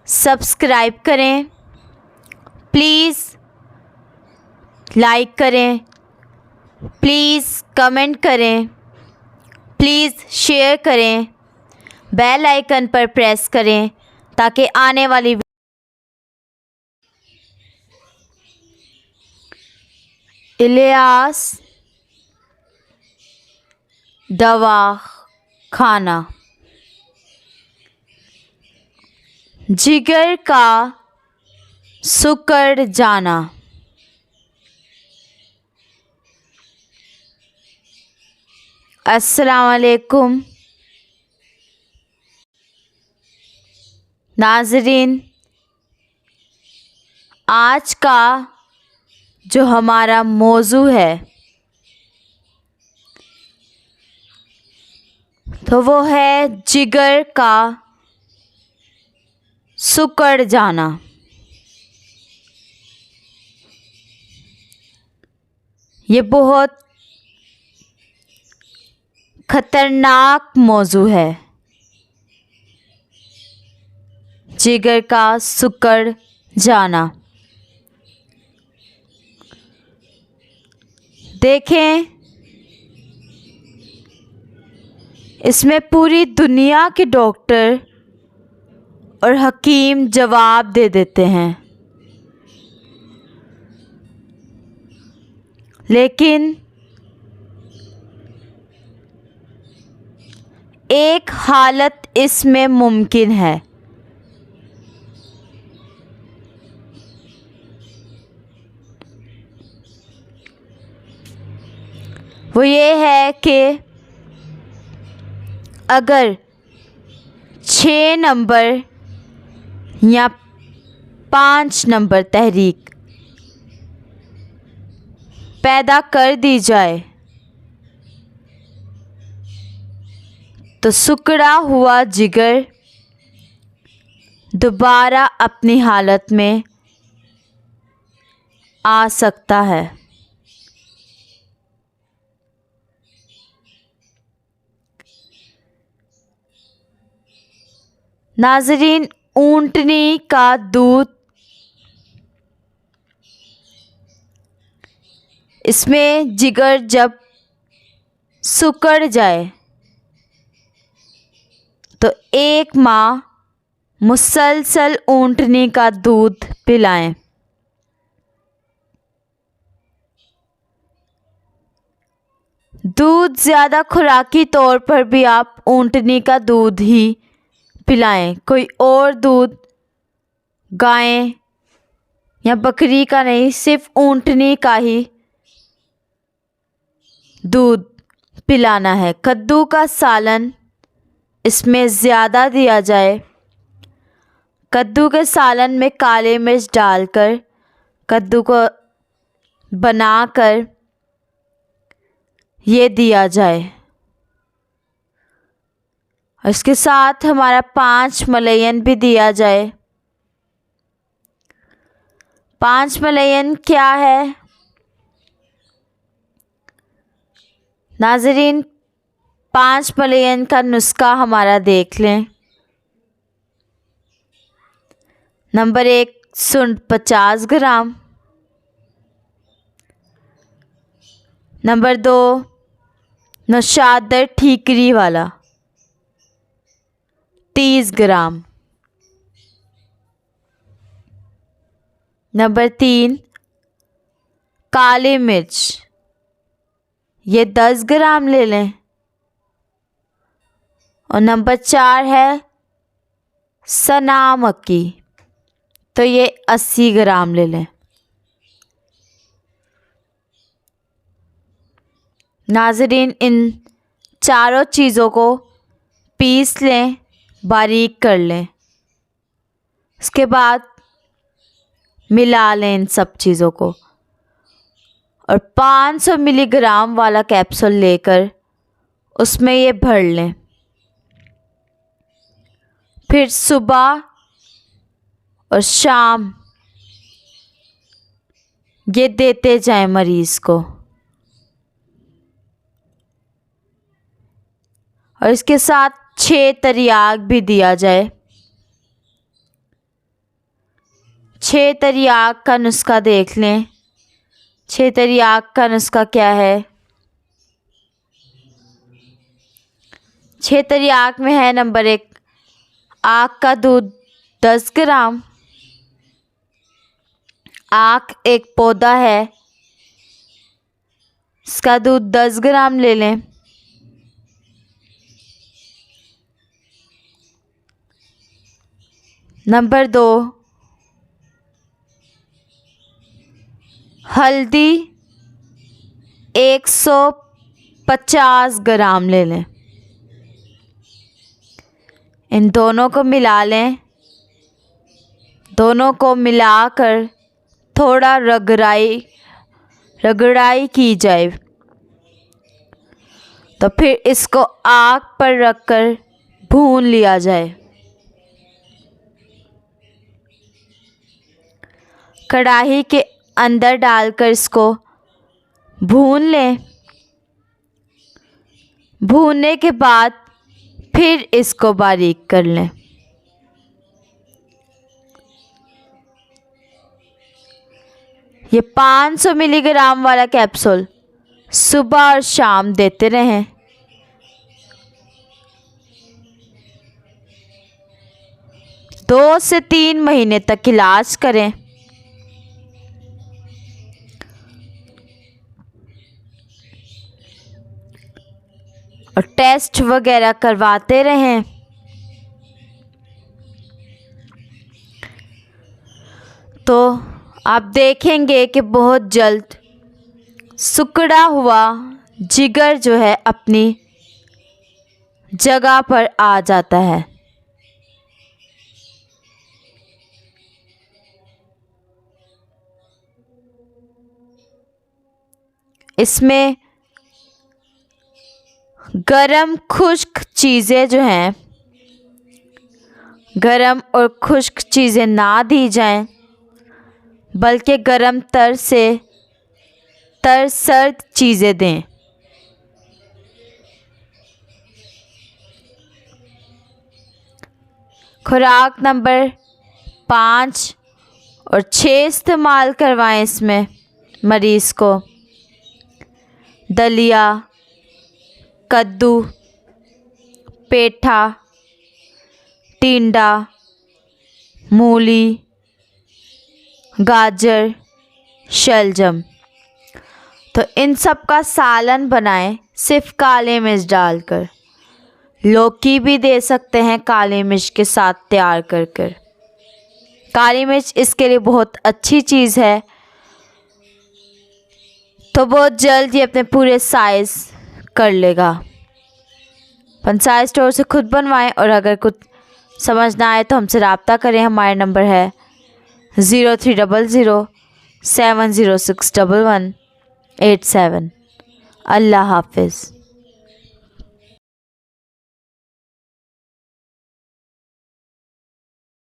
Subscribe करें, please like करें, please comment करें, प्लीज़ शेयर करें, बेल आइकन पर प्रेस करें ताकि आने वाली इलियास दवाखाना। जिगर का सिकुड़ जाना। अस्सलाम वालेकुम नाज़रीन, आज का जो हमारा मौजू है तो वो है जिगर का सिकुड़ जाना। ये बहुत ख़तरनाक मौजू है। जिगर का सिकुड़ जाना। देखें, इसमें पूरी दुनिया के डॉक्टर और हकीम जवाब दे देते हैं, लेकिन एक हालत इसमें मुमकिन है। वो ये है कि अगर 6 नंबर या 5 नंबर तहरीक पैदा कर दी जाए तो सिकुड़ा हुआ जिगर दोबारा अपनी हालत में आ सकता है। नाज़रीन, ऊंटनी का दूध, इसमें जिगर जब सिकुड़ जाए तो एक माँ मुसलसल ऊंटनी का दूध पिलाएं। दूध ज़्यादा खुराकी तौर पर भी आप ऊंटनी का दूध ही पिलाएं। कोई और दूध गाय या बकरी का नहीं, सिर्फ ऊंटनी का ही दूध पिलाना है। कद्दू का सालन इसमें ज़्यादा दिया जाए। कद्दू के सालन में काले मिर्च डालकर कद्दू को बनाकर ये दिया जाए। और इसके साथ हमारा 5 मलयन भी दिया जाए। 5 मलयन क्या है नाज़रीन? 5 मलयन का नुस्खा हमारा देख लें। नंबर 1, सुंठ 50 ग्राम। नंबर 2, नौशादर ठीकरी वाला 30 ग्राम। नंबर 3, काली मिर्च, ये 10 ग्राम ले लें। और नंबर 4 है सना मक्की, तो ये 80 ग्राम ले लें। नाज़रीन, इन चारों चीज़ों को पीस लें, बारीक कर लें। उसके बाद मिला लें इन सब चीज़ों को और 500 मिलीग्राम वाला कैप्सूल लेकर उसमें ये भर लें। फिर सुबह और शाम ये देते जाएं मरीज़ को। और इसके साथ 6 तरियाक भी दिया जाए। 6 तरियाक का नुस्खा देख लें। 6 तरियाक का नुस्खा क्या है? 6 तरियाक में है नंबर 1 आक का दूध 10 ग्राम। आक एक पौधा है, इसका दूध 10 ग्राम ले लें। नंबर 2 हल्दी 150 ग्राम ले लें। इन दोनों को मिला लें। दोनों को मिलाकर थोड़ा रगड़ाई की जाए, तो फिर इसको आग पर रखकर भून लिया जाए। कढ़ाई के अंदर डालकर इसको भून लें। भूनने के बाद फिर इसको बारीक कर लें। ये 500 मिलीग्राम वाला कैप्सूल सुबह और शाम देते रहें। दो से 3 महीने तक इलाज करें। और टेस्ट वगैरह करवाते रहें। तो आप देखेंगे कि बहुत जल्द सिकुड़ा हुआ जिगर जो है अपनी जगह पर आ जाता है। इसमें गरम खुश्क चीज़ें जो हैं, गरम और खुश्क चीज़ें ना दी जाएं, बल्कि गरम तर सर्द चीज़ें दें। खुराक नंबर 5 और 6 इस्तेमाल करवाएं इसमें मरीज़ को। दलिया, कद्दू, पेठा, टिंडा, मूली, गाजर, शलजम, तो इन सब का सालन बनाएं सिर्फ काले मिर्च डालकर। लौकी भी दे सकते हैं काली मिर्च के साथ तैयार कर कर। काली मिर्च इसके लिए बहुत अच्छी चीज़ है। तो बहुत जल्द ये अपने पूरे साइज़ कर लेगा। पंसाय स्टोर से खुद बनवाएं और अगर कुछ समझ ना आए तो हमसे रब्ता करें। हमारा नंबर है 030070611187। अल्लाह हाफिज़।